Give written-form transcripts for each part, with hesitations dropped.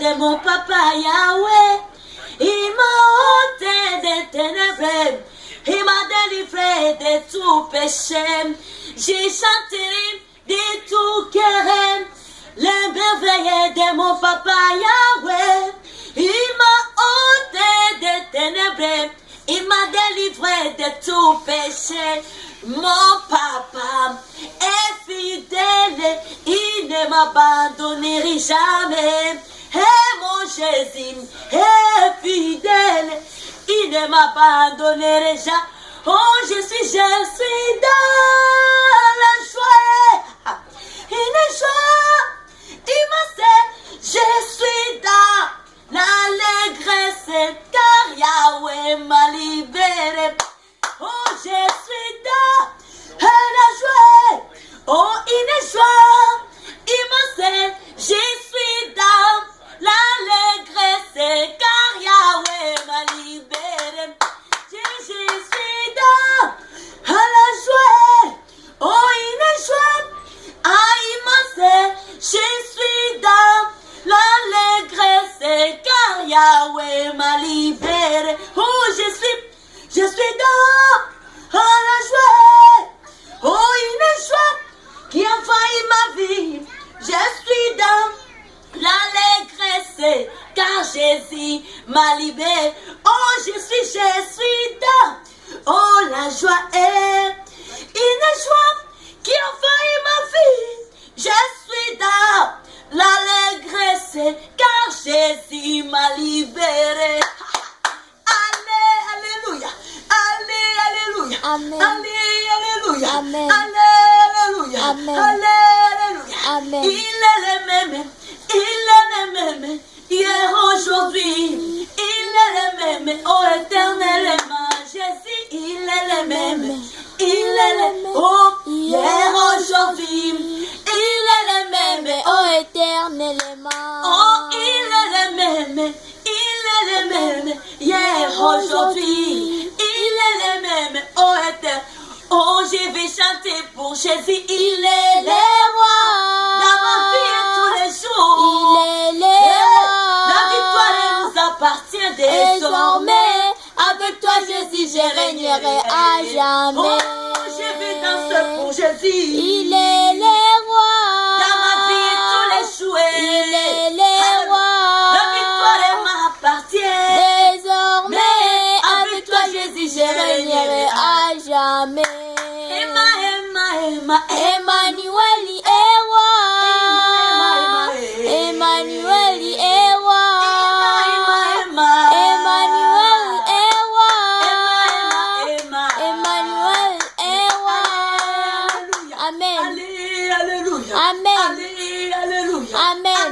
de mon papa Yahweh. Il m'a ôté des ténèbres. Il m'a délivré de tout péché. J'ai chanté de tout cœur les merveilles de mon papa Yahweh. Il m'a ôté des ténèbres. Il m'a délivré de tout péché. Mon papa est fidèle. Il ne m'abandonnera jamais. Et mon Jésus est fidèle. Il ne m'abandonnera jamais. Oh, je suis dans la joie. Une joie immense. Je suis dans l'allégresse car Yahweh m'a libéré. Oh, je suis dans la joie. Oh, une joie immense. Je suis dans l'allégresse car Yahweh m'a libéré. Je suis dans la joie. Oh, une joie immense. Je suis dans l'allégresse car Yahweh m'a libéré. Oh, je suis dans la joie. Oh, une joie qui envahit ma vie. Je suis dans l'allégresse car Jésus m'a libéré. Oh, je suis dans la joie est une joie qui envahit ma vie. Je suis dans l'allégresse car Jésus m'a libéré. Alléluia. Alléluia. Amen. Alléluia. Amen. Alléluia. Amen. Alléluia. Amen. Il est le même. Il est le même. Hier, aujourd'hui. Il est le même. Oh, éternellement. Jésus, il est le même. Il est le même. Oh, hier, aujourd'hui. Il est le même. Oh, éternellement. Oh, il est le même. Il est le même. Hier, aujourd'hui. Il est le même. Oh, éternel. Oh, je vais chanter pour Jésus. Il est le roi. Dans ma vie tous les jours. Il est le roi. La victoire nous appartient désormais. Avec toi, Jésus, je régnerai à jamais. Oh, je vais danser pour Jésus. Il est le roi. Dans ma vie tous les jours. Il est le roi. La victoire m'appartient. Désormais, avec toi, Jésus, je régnerai à jamais. Emmanuel est roi. Emmanuel est roi. Emmanuel est roi. Emmanuel est roi. Amen. Alléluia. Amen. Alléluia. Amen.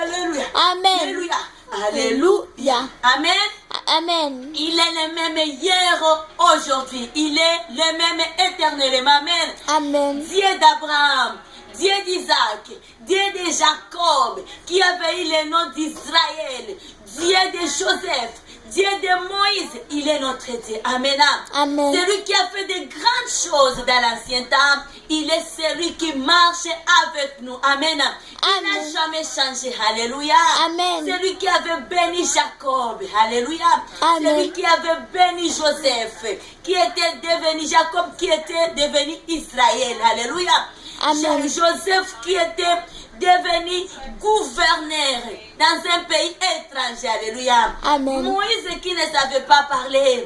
Alléluia. Amen. Alléluia. Alléluia. Amen. Amen. Il est le même hier, aujourd'hui. Il est le même éternellement. Amen. Amen. Dieu d'Abraham, Dieu d'Isaac, Dieu de Jacob, qui avait eu le nom d'Israël, Dieu de Joseph, Dieu de Moïse, il est notre Dieu. Amen. Amen. Celui qui a fait de grandes choses dans l'ancien temps, il est celui qui marche avec nous. Amen. Il n'a jamais changé. Alléluia. Amen. Celui qui avait béni Jacob. Alléluia. Amen. Celui qui avait béni Joseph, qui était devenu Jacob, qui était devenu Israël. Alléluia. Amen. Joseph qui était devenu gouverneur dans un pays étranger. Alléluia. Amen. Moïse qui ne savait pas parler.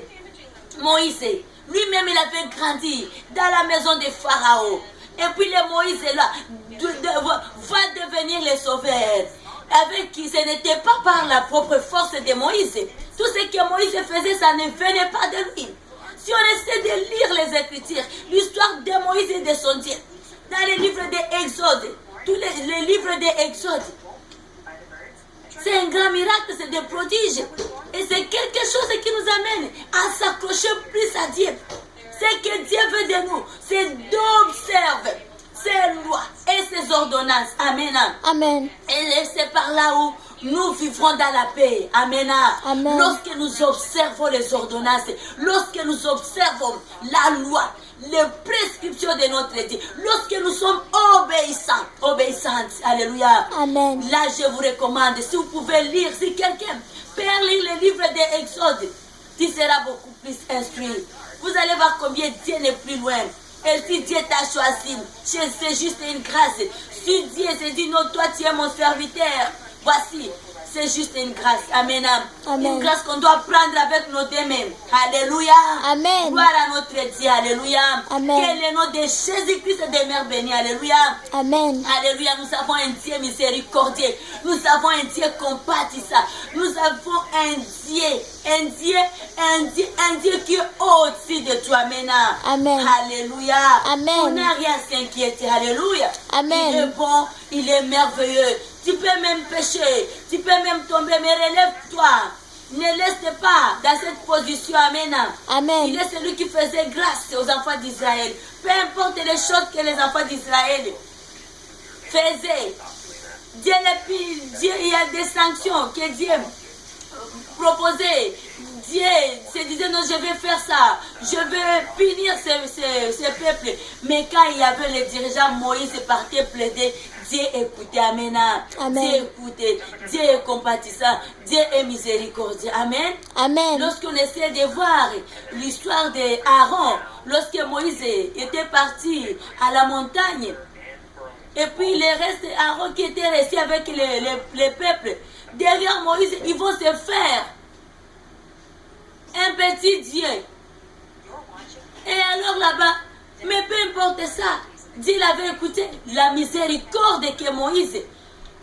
Moïse, lui-même, il avait grandi dans la maison de Pharaon. Et puis le Moïse là va devenir le sauveur. Avec qui ce n'était pas par la propre force de Moïse. Tout ce que Moïse faisait, ça ne venait pas de lui. Si on essaie de lire les Écritures, l'histoire de Moïse et de son Dieu, dans les livres d'Exode, tous les livres d'Exode, c'est un grand miracle, c'est des prodiges. Et c'est quelque chose qui nous amène à s'accrocher plus à Dieu. Ce que Dieu veut de nous, c'est d'observer ses lois et ses ordonnances. Amen. Amen. Et c'est par là où nous vivrons dans la paix. Amen. Amen. Lorsque nous observons les ordonnances, lorsque nous observons la loi, les prescriptions de notre Dieu, lorsque nous sommes obéissantes, alléluia. Amen. Là, je vous recommande, si vous pouvez lire, si quelqu'un peut lire le livre de Exode, tu seras beaucoup plus instruit. Vous allez voir combien Dieu n'est plus loin. Et si Dieu t'a choisi, c'est juste une grâce. Si Dieu s'est dit, non, toi tu es mon serviteur, voici, c'est juste une grâce. Amen. Amen. Une grâce qu'on doit prendre avec nos deux mains. Alléluia. Amen. Gloire à notre Dieu. Alléluia. Amen. Que le nom de Jésus-Christ demeure béni. Alléluia. Amen. Alléluia. Nous avons un Dieu miséricordieux. Nous avons un Dieu compatissant. Nous avons un Dieu qui est au-dessus de toi. Amen. Amen. Alléluia. Amen. On n'a rien à s'inquiéter. Alléluia. Amen. Il est bon, il est merveilleux. Tu peux même pécher, tu peux même tomber, mais relève-toi. Ne laisse pas dans cette position. Amen. Amen. Il est celui qui faisait grâce aux enfants d'Israël. Peu importe les choses que les enfants d'Israël faisaient. Dieu, il y a des sanctions que Dieu proposait. Dieu se disait non, je vais faire ça, je vais punir ces peuples. Mais quand il y avait les dirigeants, Moïse partait plaider. Dieu écoutait, amen. Amen. Dieu écoutait, Dieu est compatissant, Dieu est miséricordieux, amen. Amen. Lorsqu'on essaie de voir l'histoire d'Aaron, lorsque Moïse était parti à la montagne, et puis le reste d'Aaron qui était resté avec les peuples, derrière Moïse, ils vont se faire un petit Dieu. Et alors là-bas, mais peu importe ça, Dieu avait écouté la miséricorde que Moïse,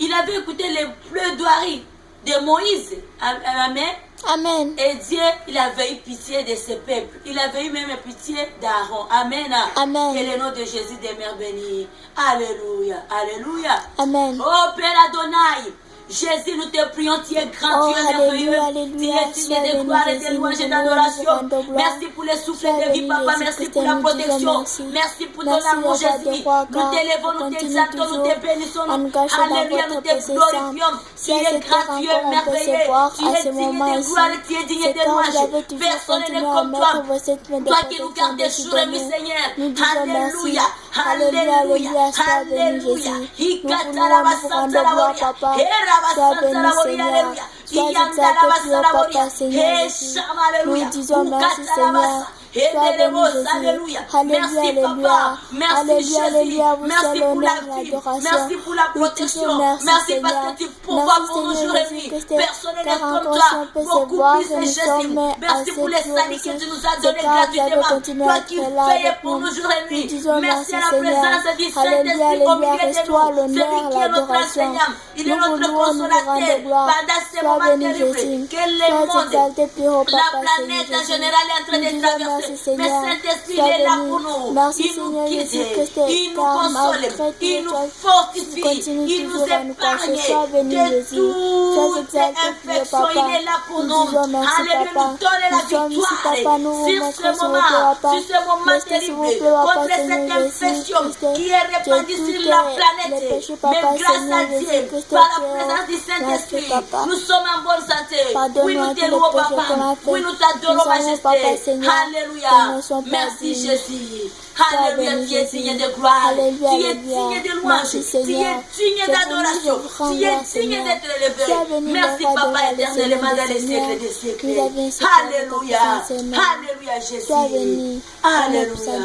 il avait écouté les plaidoiries de Moïse. Amen. Amen. Et Dieu, il avait eu pitié de ce peuple. Il avait eu même pitié d'Aaron. Amen. Amen. Que le nom de Jésus demeure béni. Alléluia. Alléluia. Amen. Oh Père Adonai, Jésus, nous te prions, tu es grand, tu es merveilleux, tu es digne de gloire et de louange et d'adoration. Merci pour le souffle de vie, Papa, merci pour la protection, merci pour ton amour, Jésus. Nous t'élevons, nous t'exaltons, nous te bénissons. Alléluia, nous te glorifions. Tu es grand, tu es merveilleux, tu es digne de gloire, tu es digne de louange. Personne n'est comme toi, toi qui nous gardes sur le Seigneur. Alléluia, alléluia, alléluia. Sois béni, Seigneur. Sois exalté, plus haut, Papa, Seigneur Jésus. Nous disons merci, Seigneur. Sois béni, Jésus. Alléluia, alléluia. Alléluia, alléluia. Vous merci seul pour la honneur et vie, l'adoration. merci pour la protection, merci parce que tu pourvois pour nos jours et nuits. Personne n'est comme toi, beaucoup plus de Jésus. Merci pour les saluts que tu nous as donnés gratuitement. Toi qui veilles pour nos jours et nuits. Merci à la présence du Saint-Esprit au milieu de nous. Celui qui est notre enseignant, il est notre consolateur. Pendant ces moments terribles que le monde, la planète en général est en train de traverser. Mais Saint-Esprit, il est là pour nous. Il nous guide, il nous console, il nous fortifie, il nous épargne de toutes infections. Il est là pour nous. Alléluia, nous donne la victoire sur ce moment terrible, contre cette infection qui est répandue sur la planète. Mais grâce à Dieu, par la présence du Saint-Esprit, nous sommes en bonne santé. Oui, nous te louons, Papa. Oui, nous t'adorons, Majesté. Alléluia. Merci Jésus. Alléluia, tu es digne de gloire, tu es digne de louange, tu es digne d'adoration, tu es digne d'être élevé. Merci Papa éternellement dans les siècles des siècles. Alléluia, alléluia Jésus. Alléluia.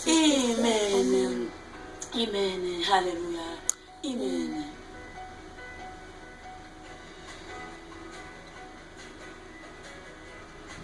Amen. Amen. Alléluia. Amen.